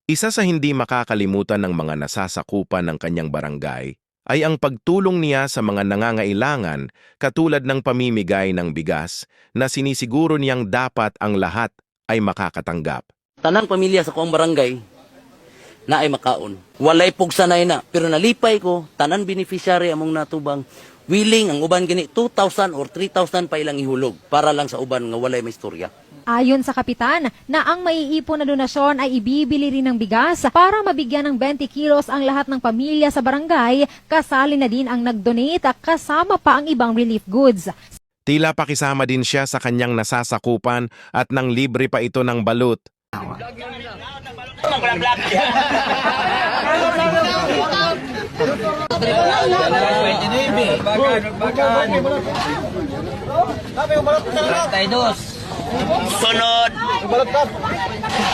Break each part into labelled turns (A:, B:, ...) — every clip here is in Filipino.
A: Isa sa hindi makakalimutan ng mga nasasakupan ng kanyang barangay ay ang pagtulong niya sa mga nangangailangan katulad ng pamimigay ng bigas na sinisiguro niyang dapat ang lahat ay makakatanggap.
B: Tanang pamilya sa kuang barangay na ay makaon. Walay pugsanay na, pero nalipay ko, tanan beneficiary among natubang, willing ang uban gini 2,000 or 3,000 pa ilang ihulog para lang sa uban nga walay may istorya.
C: Ayon sa kapitan na ang maiipon na donasyon ay ibibili rin ng bigas para mabigyan ng 20 kilos ang lahat ng pamilya sa barangay, kasali na din ang nag-donate kasama pa ang ibang relief goods.
A: Tila pakisama din siya sa kanyang nasasakupan at nang libre pa ito ng balut.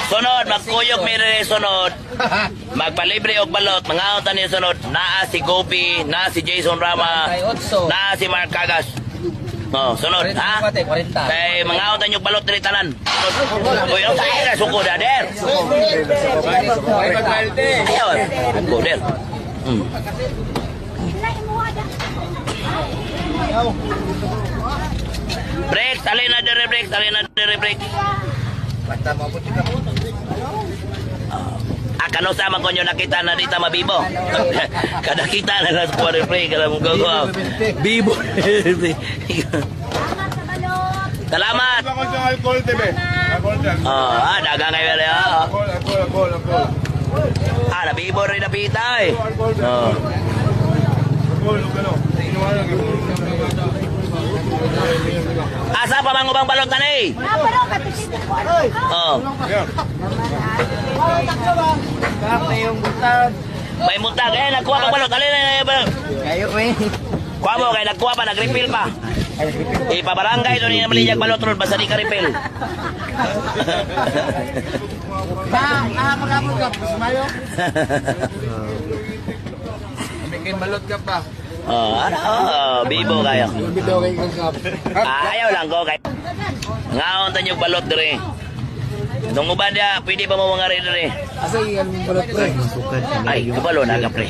D: Sunod, magkuyog mi rin sunod. Magpalibre og balot, mga autan ni sunod. Naa si Gopi, naa si Jason Rama, naa si Mark Cagas. Oh, sunod, ha? Kay mga autan yung balot diri tanan. Uy, ang tayo suko dader. Ayaw, suko der. Break, alin na dire break, alin na dire break. Kano sa man konyo nakita na dita mabibo. Kada kita na sa quarter break kada mo go. Bibo. Salamat. Dagang kayo rin. Nabibo rin na pita eh. Asa pa mang ubang balot na eh? May mutag eh, nagkuha pa balot. Alin na balot?
E: Kayo eh.
D: Kuha mo kay nagkuha pa, nag-refill pa. Ipabarangay doon yung maliyag balot ron, basta di ka refill.
E: Nakakagabol ka po, sumayo. Bikin balot ka pa.
D: Bibo kayo.
E: Bitaw kay kang kap.
D: Ayaw lang ko kay. Ngaon tan yung balot dire. Nung uban dia, pwede ba mo mga rin dire?
E: Asa yung balot pre?
D: Ay, kabalo na ka pre.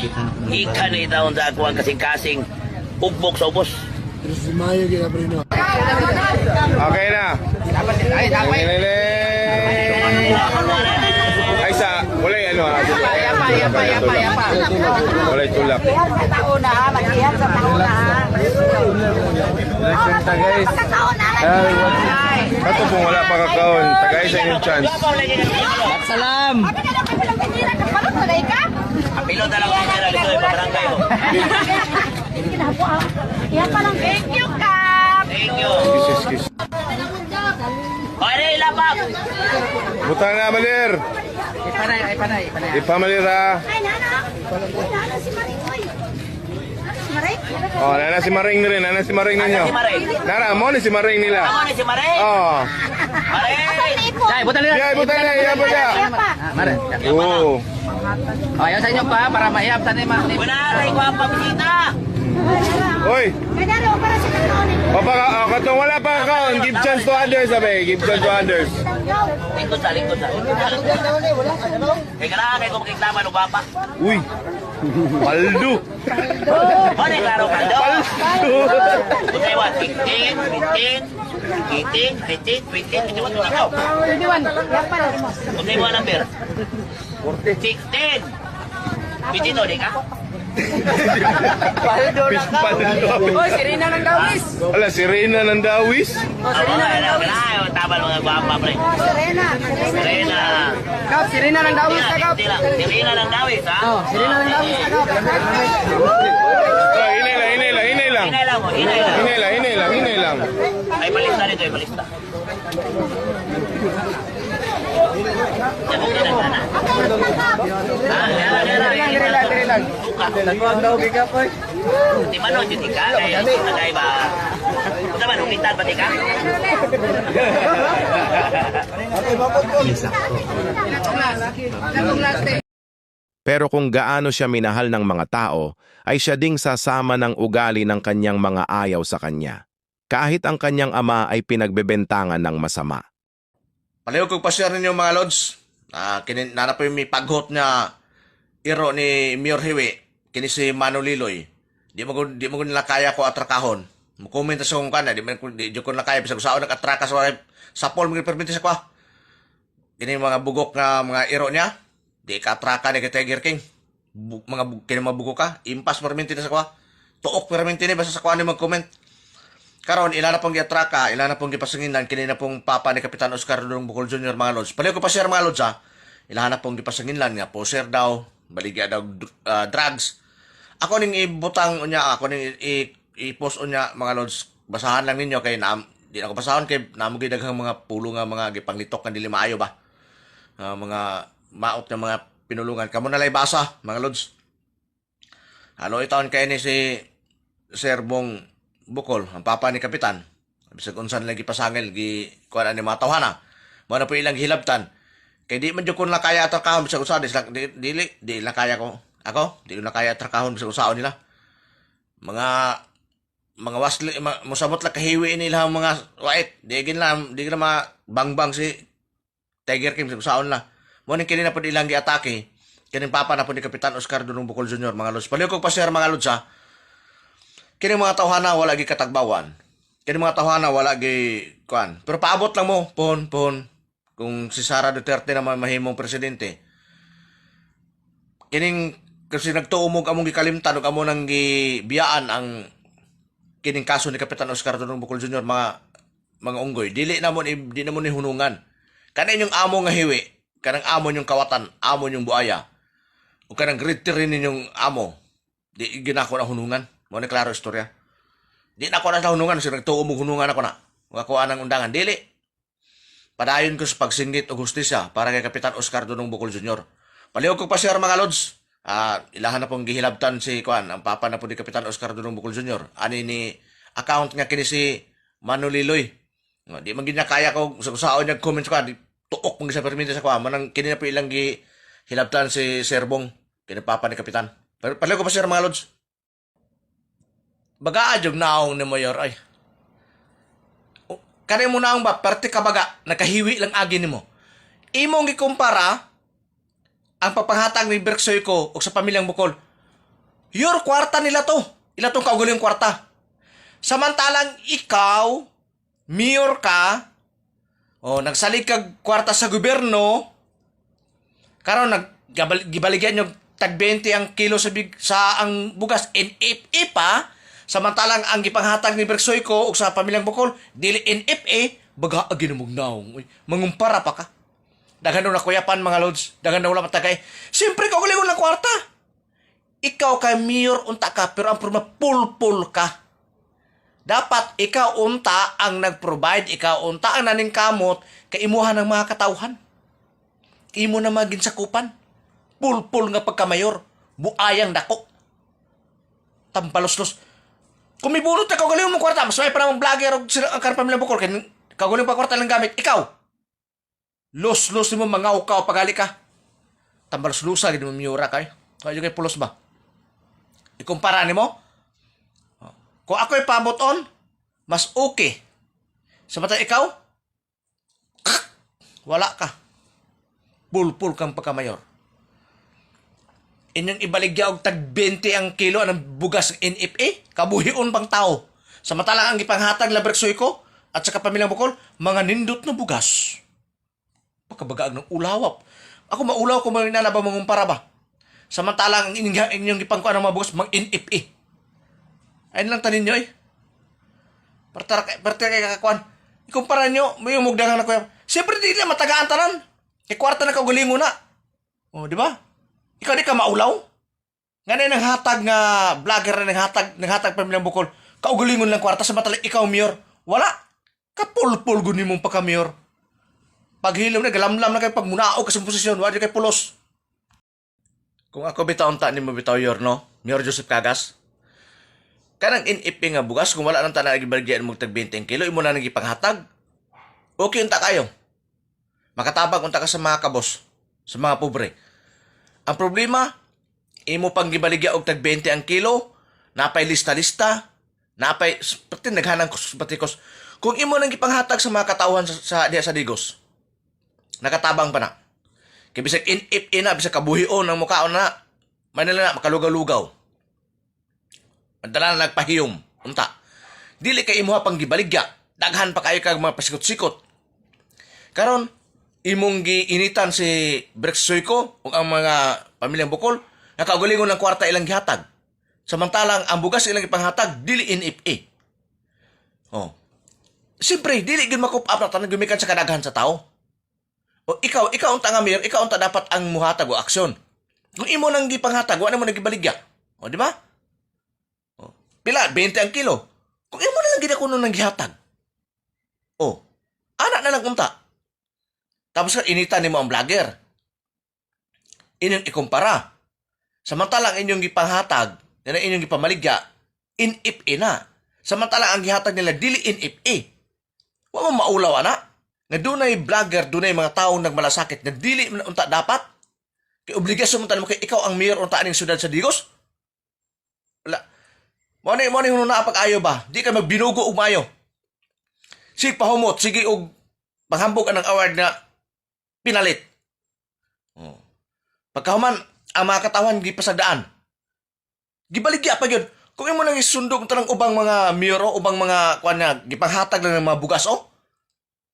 D: Ikan ni taon sa ako ang kasing-kasing. Ugbok sa ubos.
E: Sumayo kita pre no.
F: Okay na. Ay sa, wala ano ha.
E: Yapa.
F: Wala tulak.
G: Sa taon na ha, mag-iyak sa taon na ha.
F: Guys. Kato kung wala pa kakaon, tagay sa inyong chance.
B: Salam!
D: Apilo na lang ang dito, ipabarangay mo.
G: Thank you, Kap!
D: Thank you.
F: Kiss.
D: Okay na, ilapag.
F: Butang na, Malir.
E: Ipanay.
F: Ipamalir ha.
G: Ay, nana! Nana si Maricoy! Si Maray?
F: Oh, nana si Maring rin. Nana si Maring ninyo.
D: Si Maring.
F: Nara, mo ni si Maring nila.
D: Ako ni si Maray.
F: Oh.
D: Maray!
B: Dai, buta nila.
F: Yeah, butang na, iya ba
G: Yapa!
B: Mare.
F: Oo.
B: Ayaw sa inyo pa para maihap sa nima.
D: Bunaray ko ang pabisita.
F: Oy,
G: Ganaro, para sa taon
F: katong wala pa kakaon, give chance to others, sabi. Give chance to others.
D: Lingkod sa. Kaya kailangan kayo kung makiklaman o bapa.
F: Uy. Paldo.
D: O, na klaro ka daw.
F: Paldo.
D: Kung kayo, 15, 21 na ka.
G: 21.
D: Kung kayo ang number. 16. 15 di ka?
F: Paldo.
E: Oy, sirena ng dawis.
F: Wala, sirena ng dawis.
D: Kailangan, tabal mga gwapa, pre.
G: Serena.
D: Serena.
E: Kap, sirena ng dawis ka kap.
D: Serena lang dawis, ha?
E: Sirena ng dawis ka kap.
F: Oh, hinay lang.
D: Hinay lang mo, hinay lang.
F: Hinay lang.
D: Ay, balista dito, ay balista. Yan, okay lang sana.
E: Dire lang. Nagwag daw bigap oy.
D: Di man no, yun ka, kaya ba? Kung naman, umitan pati ka?
A: Pero kung gaano siya minahal ng mga tao, ay siya ding sasama ng ugali ng kanyang mga ayaw sa kanya. Kahit ang kanyang ama ay pinagbebentangan ng masama.
H: Palihog kong pa-share ninyo mga lods. Kini nana po yung may paghot na iro ni Mayor Hiwi, kini si Mano Liloy. Di mo nila kaya ko atrakahon. Mukomment sa kung kana, di ko na kaya bisag usaon nag-atraka sa pol mga permiti sa kwa. Kini mga bugok na mga iro niya, di ka atraka ni Tiger King. Kini mga bugok ka, impas permiti na sa kwa. Tuok permiti ni basta sa kwa ni mag-comment. Karon ila na pong giatraka, ila na pong gipasanginan kini na pong papa ni Kapitan Oscar Dudong Bukol Jr. mga lods. Paliw ko pa sir mga lods ha. Ila na pong gipasanginan nga po sir daw, baligya daw drugs. Ako ning ibutang unya, ako ning i-post unya mga lods. Basahan lang ninyo kay di na ko basahon kay namo daghang mga pulo nga mga gipanglitok nga dili maayo ba. Mga maot nga mga pinulungan. Kamo na lay basa mga lods. Halo itaon kay ni si Sir Bong Bukol, ang papa ni Kapitan. Bisag unsan lagi pasangil gi kuan ani mga tawhana. Mo na po ilang hilabtan. Kay di man jud ko na kaya atrakahon bisag usa di na kaya ko. Ako, di ko na kaya atrakahon bisag usaon nila. Mga wasli mosamot la kahiwi nila mga wait. Di gina bangbang si Tiger King bisag usaon la. Mo ning kini na po ilang giatake. Kining papa na po ni Kapitan Oscar Dudong Bukol Jr. mga lods. Paliw ko pa sir mga lods ha. Kini mga tawhana wala gi katagbawan. Kini mga tawhana wala gi kuan. Pero paabot lang mo pon kung si Sara Duterte na mahimong presidente. Kining kasi nagtuumog among gikalimtan ug amo nang gibiyaan ang kining kaso ni Kapitan Oscar Dudong Bukol Jr. mga unggoy. Di na mo ni hunungan. Kana inyong amo nga hiwi, kanang amo yung kawatan, amo yung buaya. O kanang grade 3 ninyong amo. Di ginako na hunungan. Mo ni klaro istorya. Di na ako na sa hunungan. Kasi nagtuo mo hunungan ako na. Makakuha ng undangan. Dili. Padayon ko sa pagsingit o hustisya para kay Kapitan Oscar Dudong Bukol Jr. Palihog ko pa siya mga lods. Ilahan na pong gihilabtan si Kuan. Ang papa na po ni Kapitan Oscar Dudong Bukol Jr. Ani ni account nga kini si Mano Liloy. Di man ginya kaya ko sa usaon niya comment ko. Tuok mong isa permite sa Kuan. Manang kini na po ilang gihilabtan si Serbong. Kini papa ni Kapitan. Palihog ko pa siya mga lods. Baga adyog naong ni Mayor ay. Kanay mo naong ba, parte ka baga, nakahiwi lang agi ni mo. Imong gikumpara ang papanghatag ni Berksoy ko o sa pamilyang Bukol. Your kwarta nila to. Ila tong kauguling kwarta. Samantalang ikaw, mayor ka, nagsalig kag kwarta sa gobyerno, karon gibaligyan nyo tag 20 ang kilo sa ang bugas NFA pa, samantalang ang gipanghatag ni Berksoy ko o sa pamilyang Bukol, dili NFA, baga ginumog naong. Mangumpara pa ka. Daghan na kuyapan mga lods, daghan na wala matagay. Siyempre ka ulit lang kwarta. Ikaw kay mayor unta ka, pero ang problema pulpul ka. Dapat ikaw unta ang nag-provide, ikaw unta ang naningkamot kay imuhan ng mga katawhan. Imo na maging sakupan. Pulpul nga pagka-mayor, buayang dako. Tampalos-los. Kung may bunot na kagaling mong kwarta, mas may pa namang vlogger o ang karpamilya Bukol, kaya kagaling pa kwarta lang gamit, ikaw. Los-los mo mga ukaw pagali ka. Tambalos-lusa, gini mo miyura kayo. Kaya kay pulos ba? Ikumpara ni mo? Kung ako'y paboton, mas okay. Samantala ikaw, wala ka. Pulpul kang pagka-mayor. Inyong ibaligya og tag 20 ang kilo ng bugas ng NFA, kabuhion bang tao. Samantalang ang ipanghatag la Berksoy ko at sa pamilyang Bukol, mga nindot na bugas. Pagkabagaag ng ulawap. Ako maulaw ko mga inalaba mangumpara ba. Samantalang ang inyong ipangkuan ng mga bugas, mga NFA. Ayun lang tanin nyo eh. Parte kay kakakuan. Ikumpara nyo, may umugdagan na kuya. Siyempre di na matagaan tanan. Kwarta na kaugulingo na. O, di ba? Ikaw di ka maulaw? Nga na yung hatag nga vlogger na nanghatag pamilyang Bukol. Kaugulingon lang kwarta sa matalang ikaw, mayor. Wala. Kapulpul gunin mong pagka-mayor. Paghilaw na, galamlam na kayo pag munao ka sa posisyon. Wala kayo pulos. Kung ako bitaon ta ni mo bitaw yor, no? Mayor Joseph Cagas. Kanang NFA nga bugas, kung wala nang tanan nagibaligyan mo tag 20 kilo, imo na nagipanghatag. Okay unta kayo. Makatabang unta ka sa mga kabos, sa mga pobre. Ang problema, imo pang gibaligya og tag 20 ang kilo, napay lista-lista, napay pati naghanang batikos. Kung imo nang gipanghatag sa mga katawhan sa diha sa Digos, nakatabang pa na. Kaya bisag ina, bisag kabuhion ng mukhaon na, manila na, makalugaw-lugaw. Madala na nagpahiyom. Unta. Dili kay imuha pang gibaligya. Daghan pa kayo kag mga pasikot-sikot. Karon, imong giinitan si Brexoyko o ang mga pamilyang Bukol, nakaugalingon ng kwarta ilang gihatag. Samantalang ang bugas ilang ipanghatag, dili NFA. Oh. Siyempre, dili gid makup up na tanang gumikan sa kadaghan sa tao. O ikaw unta nga mayor, ikaw unta dapat ang muhatag o aksyon. Kung imo nang gipanghatag, wala mo nang gibaligya. O di ba? O, pila 20 ang kilo. Kung imo na lang gid kuno nang gihatag. O, ana na lang unta. Tapos ka initan nimo ang vlogger. Inyong ikumpara. Samantalang inyong gipanghatag, na inyong gipamaligya, NFA na. Samantalang ang gihatag nila dili NFA. Wa mo maulaw ana. Nga dunay vlogger, dunay mga taong nagmalasakit na dili unta dapat. Kay obligasyon mo kay ikaw ang mayor unta aning syudad sa Digos. Wala. Mo ni na pag-ayo ba? Di ka magbinugo og maayo. Sige pahumot, sige og panghambog anang award na pinalit. Oh. Pagkahuman ang mga katawan gipasagdaan. Gibaligya pa gyud. Kung imo nang isundog tanang ubang mga mayor o ubang mga kuan nga gipanghatag lang ng mga bugas o.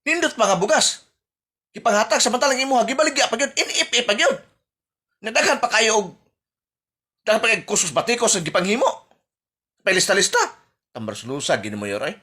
H: Nindot pa nga bugas. Gipanghatag samantalang imo gibaligya pa gyud, NFA pa gyud. Nadaghan pa kayo og daghan pa kay kusus batikos ang gipanghimo. Pailista-lista. Tambar sulusa gini mo yoray.